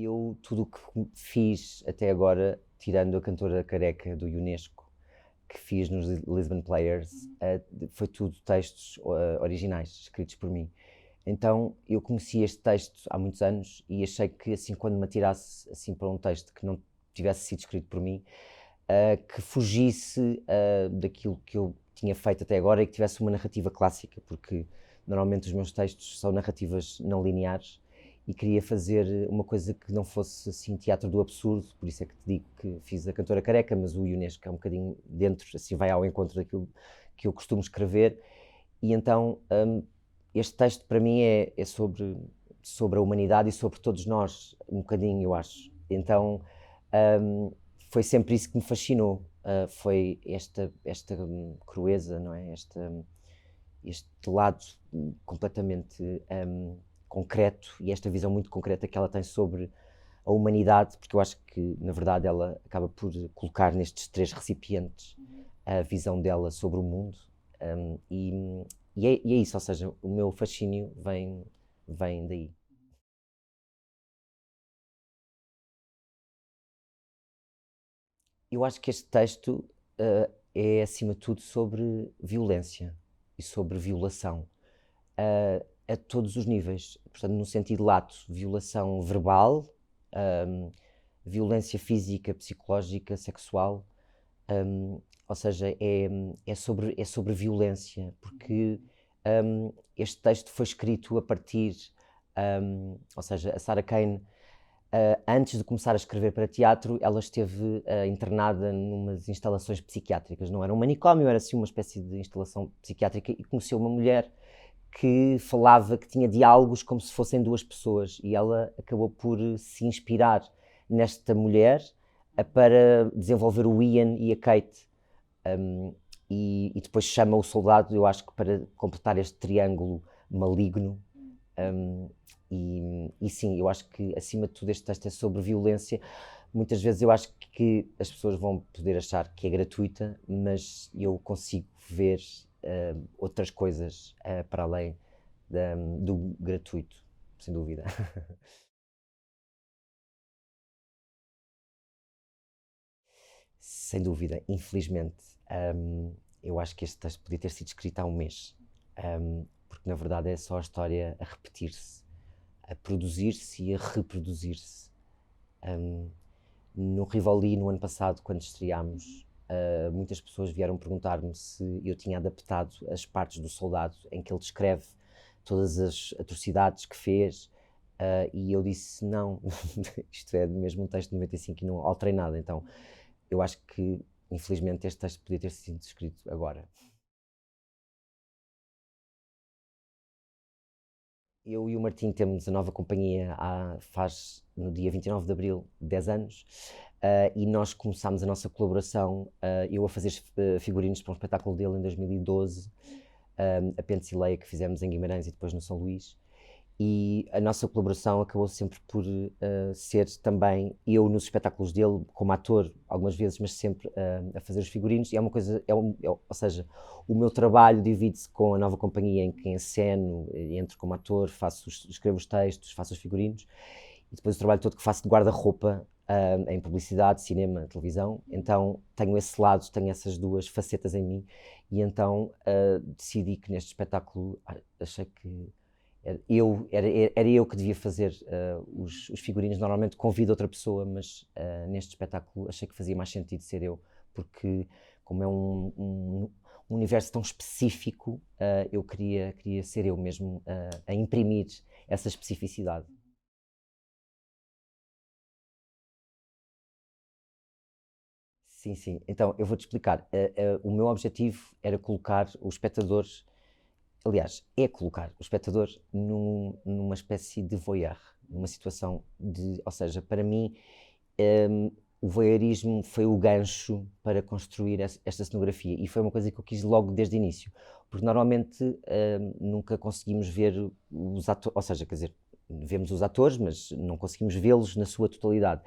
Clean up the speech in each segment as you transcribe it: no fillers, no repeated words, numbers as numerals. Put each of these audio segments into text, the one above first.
Eu, tudo o que fiz até agora, tirando a cantora careca do Unesco, que fiz nos Lisbon Players, foi tudo textos originais, escritos por mim. Então, eu conheci este texto há muitos anos e achei que, assim, quando me atirasse assim, para um texto que não tivesse sido escrito por mim, que fugisse daquilo que eu tinha feito até agora e que tivesse uma narrativa clássica, porque normalmente os meus textos são narrativas não lineares e queria fazer uma coisa que não fosse assim teatro do absurdo, por isso é que te digo que fiz a cantora careca, mas o Unesco é um bocadinho dentro, assim vai ao encontro daquilo que eu costumo escrever, e então este texto para mim é sobre a humanidade e sobre todos nós, um bocadinho eu acho. Então foi sempre isso que me fascinou, foi esta crueza, não é? Este lado completamente concreto e esta visão muito concreta que ela tem sobre a humanidade, porque eu acho que, na verdade, ela acaba por colocar nestes três recipientes a visão dela sobre o mundo. E é isso, ou seja, o meu fascínio vem daí. Eu acho que este texto é, acima de tudo, sobre violência e sobre violação a todos os níveis. Portanto, no sentido lato, violação verbal, um, violência física, psicológica, sexual. Ou seja, é sobre violência, porque este texto foi escrito a partir. Ou seja, a Sarah Kane, antes de começar a escrever para teatro, ela esteve internada numas instalações psiquiátricas. Não era um manicômio, era assim uma espécie de instalação psiquiátrica, e conheceu uma mulher que falava, que tinha diálogos como se fossem duas pessoas, e ela acabou por se inspirar nesta mulher para desenvolver o Ian e a Kate. E depois chama o soldado, eu acho que para completar este triângulo maligno. E sim, eu acho que acima de tudo este texto é sobre violência. Muitas vezes eu acho que as pessoas vão poder achar que é gratuita, mas eu consigo ver outras coisas para além do gratuito, sem dúvida. Sem dúvida, infelizmente. Eu acho que este texto podia ter sido escrito há um mês, porque na verdade é só a história a repetir-se, a produzir-se e a reproduzir-se. No Rivoli, no ano passado, quando estreámos, muitas pessoas vieram perguntar-me se eu tinha adaptado as partes do soldado em que ele descreve todas as atrocidades que fez, e eu disse não, isto é mesmo um texto de 95 e não alterei nada. Então eu acho que, infelizmente, este texto podia ter sido escrito agora. Eu e o Martim temos a nova companhia faz no dia 29 de Abril 10 anos, e nós começámos a nossa colaboração, eu a fazer figurinos para um espetáculo dele em 2012, a Pensileia, que fizemos em Guimarães e depois no São Luís. E a nossa colaboração acabou sempre por ser também eu nos espetáculos dele como ator algumas vezes, mas sempre a fazer os figurinos. E é uma coisa, ou seja, o meu trabalho divide-se com a nova companhia em que enceno, entro como ator, escrevo os textos, faço os figurinos, e depois o trabalho todo que faço de guarda-roupa em publicidade, cinema, televisão. Então tenho esse lado, tenho essas duas facetas em mim, e então decidi que neste espetáculo achei que era eu que devia fazer os figurinos. Normalmente convido outra pessoa, mas neste espetáculo achei que fazia mais sentido ser eu, porque como é um universo tão específico, eu queria ser eu mesmo a imprimir essa especificidade. Sim, sim. Então, eu vou-te explicar. O meu objetivo era colocar os espectadores, aliás, é colocar o espectador numa espécie de voyeur, numa situação de, ou seja, para mim, um, o voyeurismo foi o gancho para construir esta cenografia, e foi uma coisa que eu quis logo desde o início, porque normalmente nunca conseguimos ver os atores, ou seja, quer dizer, vemos os atores, mas não conseguimos vê-los na sua totalidade.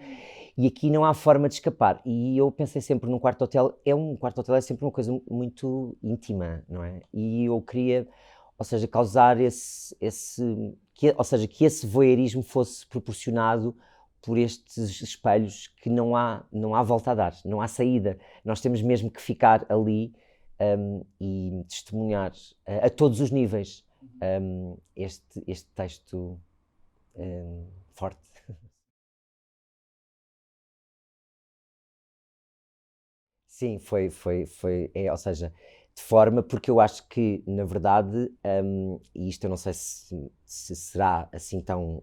E aqui não há forma de escapar. E eu pensei sempre num quarto hotel, um quarto hotel é sempre uma coisa muito íntima, não é? E eu queria, ou seja, causar ou seja, que esse voyeurismo fosse proporcionado por estes espelhos que não há volta a dar, não há saída. Nós temos mesmo que ficar ali e testemunhar a todos os níveis este texto forte. Sim, ou seja, de forma, porque eu acho que, na verdade, e isto eu não sei se será assim tão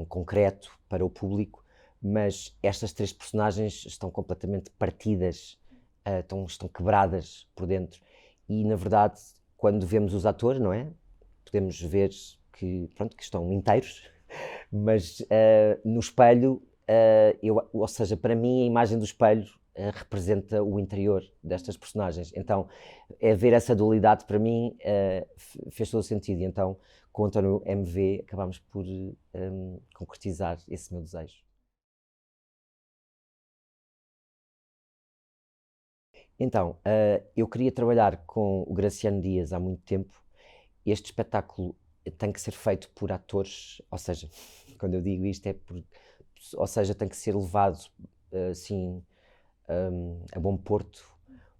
concreto para o público, mas estas três personagens estão completamente partidas, estão quebradas por dentro. E, na verdade, quando vemos os atores, não é? Podemos ver que, pronto, que estão inteiros, mas no espelho, ou seja, para mim a imagem do espelho representa o interior destas personagens. Então, ver essa dualidade para mim fez todo o sentido. E então, com o António MV, acabámos por concretizar esse meu desejo. Então, eu queria trabalhar com o Graciano Dias há muito tempo. Este espetáculo tem que ser feito por atores, ou seja, quando eu digo isto ou seja, tem que ser levado assim a bom porto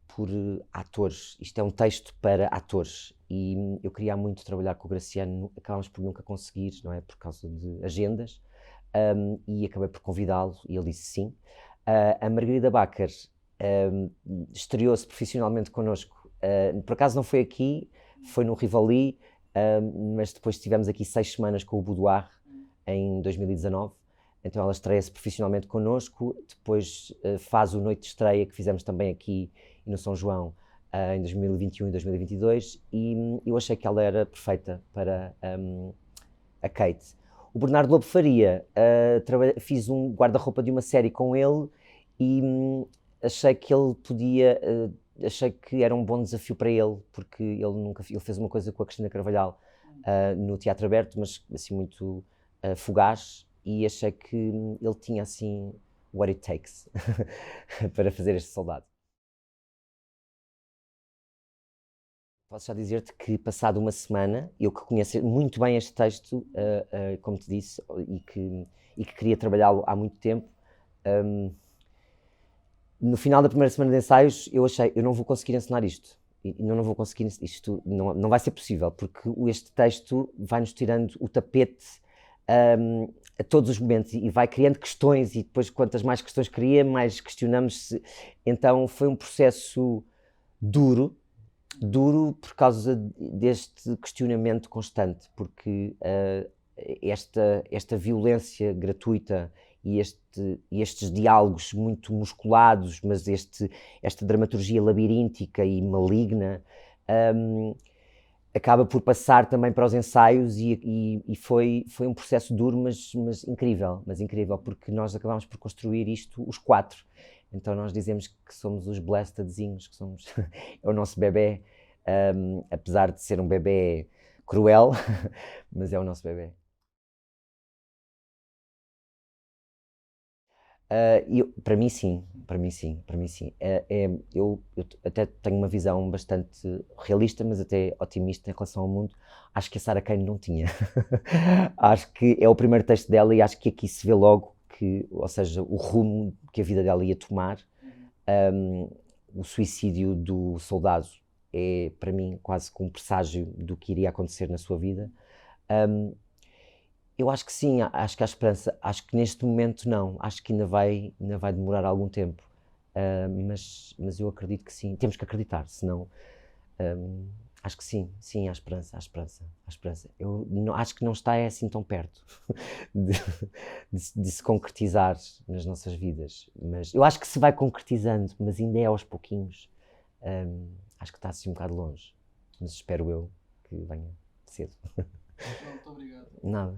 por atores. Isto é um texto para atores e eu queria muito trabalhar com o Graciano, acabámos por nunca conseguir, não é? Por causa de agendas, e acabei por convidá-lo e ele disse sim. A Margarida Baker estreou-se profissionalmente connosco. Por acaso não foi aqui, foi no Rivoli, mas depois estivemos aqui 6 semanas com o Boudoir em 2019. Então ela estreia-se profissionalmente connosco, depois faz o Noite de Estreia, que fizemos também aqui no São João, em 2021 e 2022, e eu achei que ela era perfeita para a Kate. O Bernardo Lobo Faria, fiz um guarda-roupa de uma série com ele e achei que ele podia, achei que era um bom desafio para ele, porque ele fez uma coisa com a Cristina Carvalhal no Teatro Aberto, mas assim muito fugaz, e achei que ele tinha assim what it takes para fazer este soldado. Posso já dizer-te que, passado uma semana, eu que conheço muito bem este texto, como te disse, e que queria trabalhá-lo há muito tempo, no final da primeira semana de ensaios, eu achei, eu não vou conseguir ensinar isto. E não vou conseguir, isto não vai ser possível, porque este texto vai-nos tirando o tapete a todos os momentos e vai criando questões, e depois quantas mais questões cria, mais questionamos se. Então foi um processo duro por causa deste questionamento constante, porque esta violência gratuita e estes diálogos muito musculados, mas esta dramaturgia labiríntica e maligna, acaba por passar também para os ensaios e foi um processo duro, mas incrível, porque nós acabámos por construir isto os quatro. Então nós dizemos que somos os blastedzinhos, que somos é o nosso bebê, apesar de ser um bebê cruel, mas é o nosso bebê. Para mim sim, para mim sim, para mim sim. Eu até tenho uma visão bastante realista, mas até otimista em relação ao mundo. Acho que a Sarah Kane não tinha. Acho que é o primeiro texto dela e acho que aqui se vê logo ou seja, o rumo que a vida dela ia tomar. O suicídio do soldado é, para mim, quase que um presságio do que iria acontecer na sua vida. Eu acho que sim, acho que há esperança. Acho que neste momento não. Acho que ainda vai demorar algum tempo. Mas eu acredito que sim. Temos que acreditar, senão. Acho que sim, há esperança. Eu acho que não está assim tão perto de se concretizar nas nossas vidas. Mas eu acho que se vai concretizando, mas ainda é aos pouquinhos. Acho que está assim um bocado longe. Mas espero eu que venha cedo. Muito obrigado. Nada.